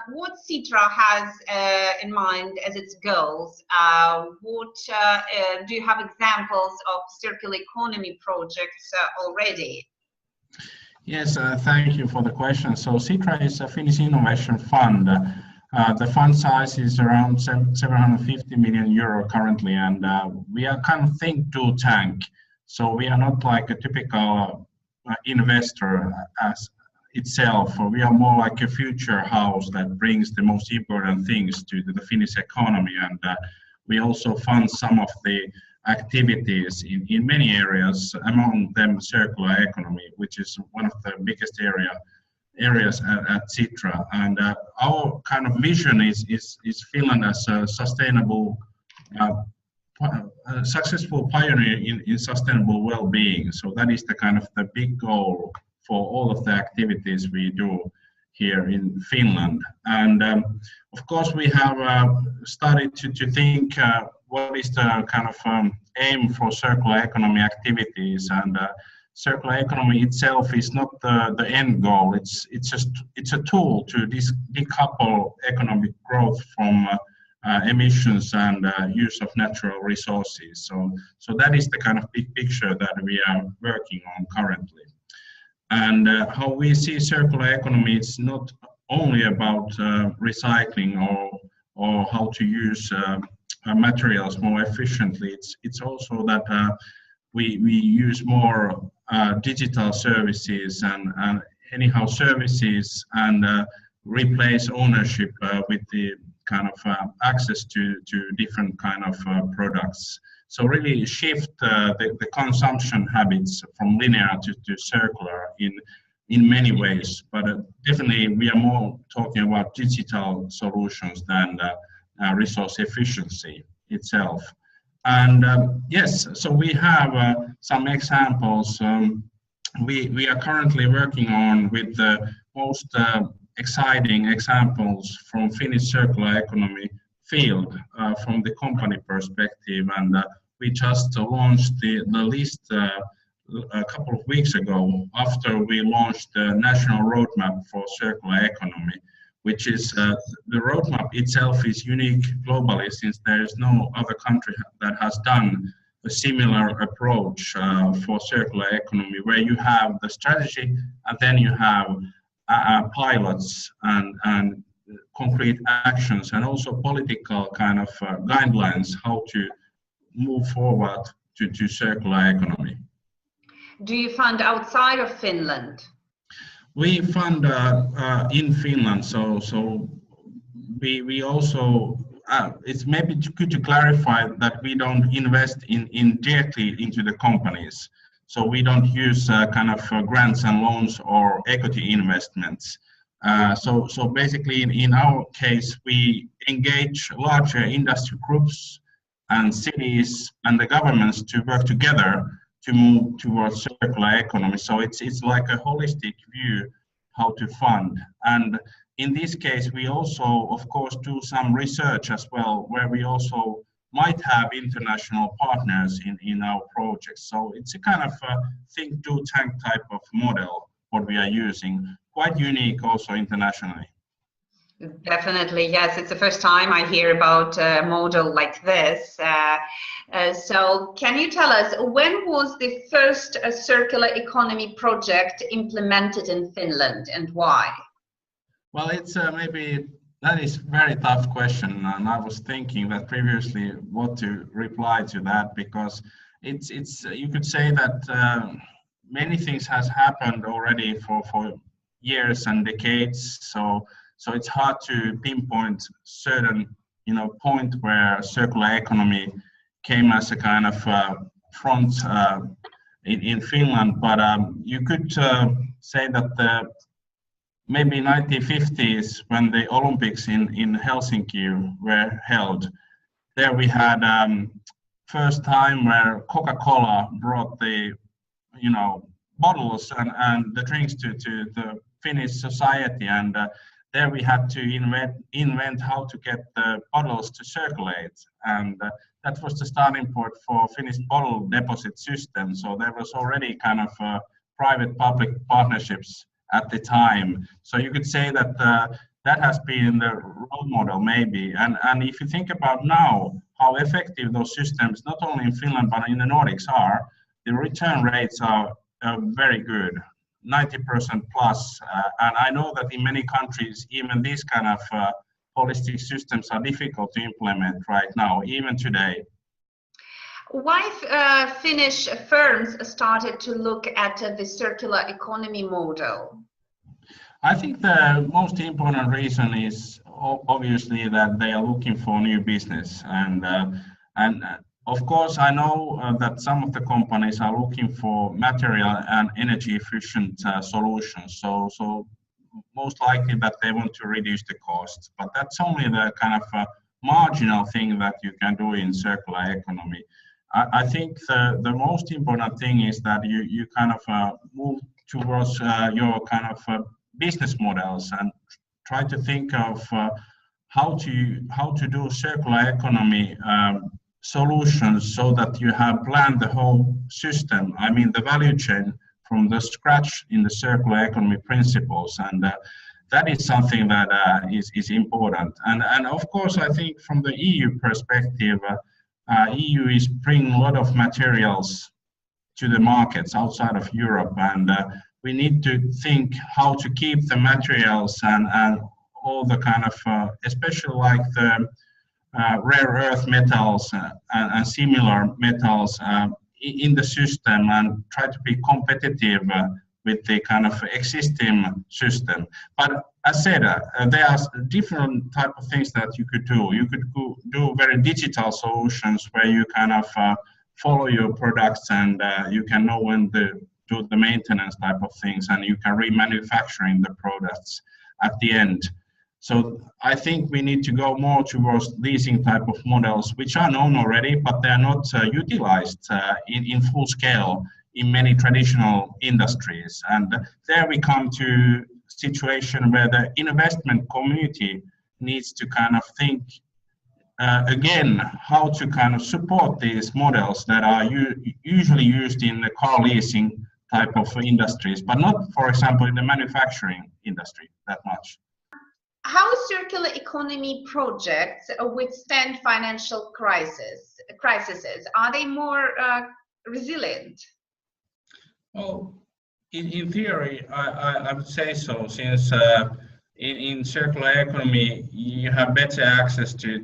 what Sitra has in mind as its goals? Do you have examples of circular economy projects already? Yes, thank you for the question. So Sitra is a Finnish innovation fund. The fund size is around 750 million euro currently, and we are kind of think do tank. So we are not like a typical investor as itself. We are more like a future house that brings the most important things to the Finnish economy, and we also fund some of the activities in many areas, among them circular economy, which is one of the biggest areas at Sitra. And our kind of vision is Finland as a sustainable, successful pioneer in sustainable well-being. So that is the kind of the big goal for all of the activities we do here in Finland. And of course, we have started to think what is the kind of aim for circular economy activities. And circular economy itself is not the end goal. It's a tool to decouple economic growth from emissions and use of natural resources. So that is the kind of big picture that we are working on currently. And how we see circular economy, it's not only about recycling or how to use materials more efficiently. It's also that we use more digital services and anyhow services and replace ownership with the kind of access to different kind of products. So really shift the consumption habits from linear to circular in many ways, but definitely we are more talking about digital solutions than resource efficiency itself. And yes, so we have some examples. We are currently working on with the most exciting examples from Finnish circular economy field from the company perspective, and we just launched the list a couple of weeks ago after we launched the national roadmap for circular economy, which is the roadmap itself is unique globally since there is no other country that has done a similar approach for circular economy, where you have the strategy and then you have pilots and concrete actions and also political kind of guidelines how to move forward to circular economy. Do you fund outside of Finland? We fund in Finland, so we also it's maybe good to clarify that we don't invest in directly into the companies. So we don't use kind of grants and loans or equity investments. So basically, in our case, we engage larger industry groups and cities and the governments to work together to move towards circular economy. So it's like a holistic view how to fund. And in this case, we also, of course, do some research as well, where we also might have international partners in our projects. So it's a kind of think, do, tank type of model what we are using, quite unique also internationally. Definitely, yes. It's the first time I hear about a model like this. So can you tell us, when was the first circular economy project implemented in Finland and why? Well, it's maybe that is very tough question, and I was thinking that previously what to reply to that, because it's you could say that many things has happened already for years and decades. So it's hard to pinpoint certain point where circular economy came as a kind of front in Finland, but you could say that maybe 1950s when the Olympics in Helsinki were held, there we had first time where Coca-Cola brought the bottles and the drinks to the Finnish society, and there we had to invent how to get the bottles to circulate, and that was the starting point for Finnish bottle deposit system. So there was already kind of private-public partnerships at the time. So you could say that that has been the role model maybe. And if you think about now how effective those systems, not only in Finland but in the Nordics are, the return rates are very good, 90% plus. And I know that in many countries, even these kind of holistic systems are difficult to implement right now, even today. Why Finnish firms started to look at the circular economy model? I think the most important reason is obviously that they are looking for new business, and of course I know that some of the companies are looking for material and energy efficient solutions. So most likely that they want to reduce the costs, but that's only the kind of marginal thing that you can do in circular economy. I think the most important thing is that you kind of move towards your kind of business models and try to think of how to do circular economy solutions so that you have planned the whole system. I mean the value chain from the scratch in the circular economy principles, and that is something that is important. And of course, I think from the EU perspective, EU is bringing a lot of materials to the markets outside of Europe, and we need to think how to keep the materials and all the kind of, especially like the rare earth metals and similar metals in the system, and try to be competitive with the kind of existing system. But as said, there are different type of things that you could do. You could do very digital solutions where you kind of follow your products, and you can know when to do the maintenance type of things, and you can remanufacturing the products at the end. So I think we need to go more towards leasing type of models, which are known already, but they are not utilized in full scale in many traditional industries. And there we come to situation where the investment community needs to kind of think again how to kind of support these models that are usually used in the car leasing type of industries, but not, for example, in the manufacturing industry that much. How circular economy projects withstand financial crises? Are they more resilient? Well, in theory, I would say so, since in circular economy you have better access to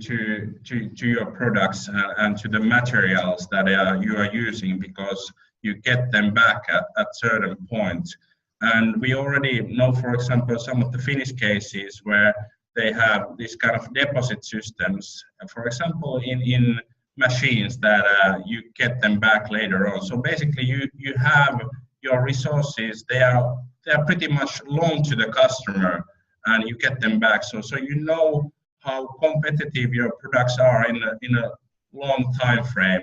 your products and to the materials that you are using, because you get them back at certain points. And we already know, for example, some of the Finnish cases where they have this kind of deposit systems, for example, in machines that you get them back later on. So basically you have your resources, they are pretty much loaned to the customer, and you get them back. So you know how competitive your products are in a long time frame.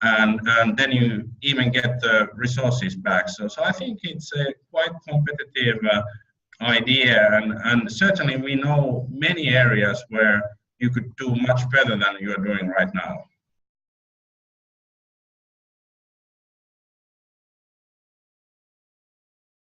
And then you even get the resources back. So I think it's a quite competitive idea, and certainly we know many areas where you could do much better than you are doing right now.